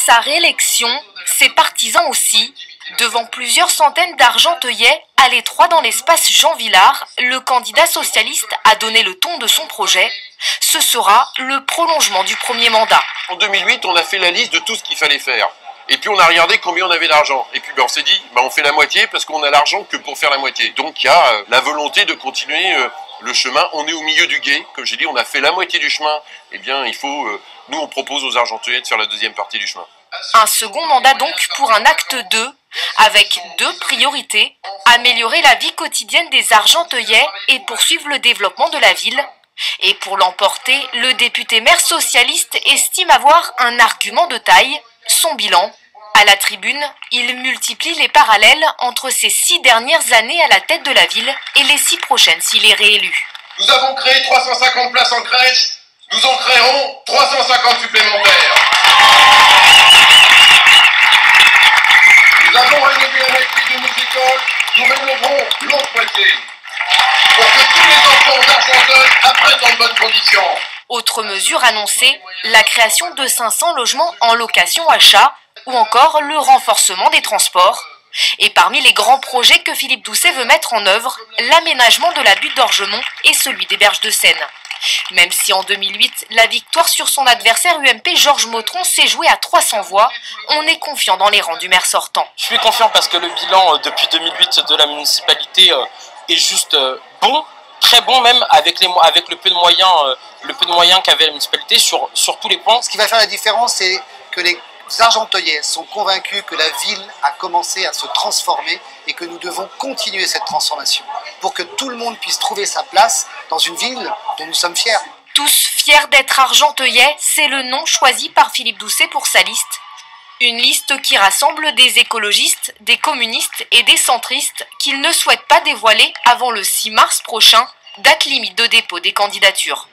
sa réélection, ses partisans aussi. Devant plusieurs centaines d'Argenteuillais, à l'étroit dans l'espace Jean Villard, le candidat socialiste a donné le ton de son projet. Ce sera le prolongement du premier mandat. En 2008, on a fait la liste de tout ce qu'il fallait faire. Et puis on a regardé combien on avait d'argent. Et puis on s'est dit, on fait la moitié parce qu'on a l'argent que pour faire la moitié. Donc il y a la volonté de continuer le chemin. On est au milieu du gué. Comme j'ai dit, on a fait la moitié du chemin. Eh bien, il faut, nous on propose aux Argenteuillais de faire la deuxième partie du chemin. Un second mandat donc pour un acte 2, avec 2 priorités. Améliorer la vie quotidienne des Argenteuillais et poursuivre le développement de la ville. Et pour l'emporter, le député maire socialiste estime avoir un argument de taille, son bilan. À la tribune, il multiplie les parallèles entre ces 6 dernières années à la tête de la ville et les 6 prochaines s'il est réélu. Nous avons créé 350 places en crèche, nous en créerons 350 supplémentaires. Nous avons rénové la moitié de nos écoles, nous rénoverons l'autre moitié. Pour que tous les enfants d'Argenteuil apprennent dans de bonnes conditions. Autre mesure annoncée, la création de 500 logements en location-achat ou encore le renforcement des transports. Et parmi les grands projets que Philippe Doucet veut mettre en œuvre, l'aménagement de la butte d'Orgemont et celui des Berges de Seine. Même si en 2008, la victoire sur son adversaire UMP Georges Motron s'est jouée à 300 voix, on est confiant dans les rangs du maire sortant. Je suis confiant parce que le bilan depuis 2008 de la municipalité est juste bon, très bon même avec le peu de moyens qu'avait la municipalité sur tous les points. Ce qui va faire la différence, c'est que les Argenteuillais sont convaincus que la ville a commencé à se transformer et que nous devons continuer cette transformation pour que tout le monde puisse trouver sa place dans une ville dont nous sommes fiers. Tous fiers d'être Argenteuillais, c'est le nom choisi par Philippe Doucet pour sa liste. Une liste qui rassemble des écologistes, des communistes et des centristes qu'il ne souhaite pas dévoiler avant le 6 mars prochain, date limite de dépôt des candidatures.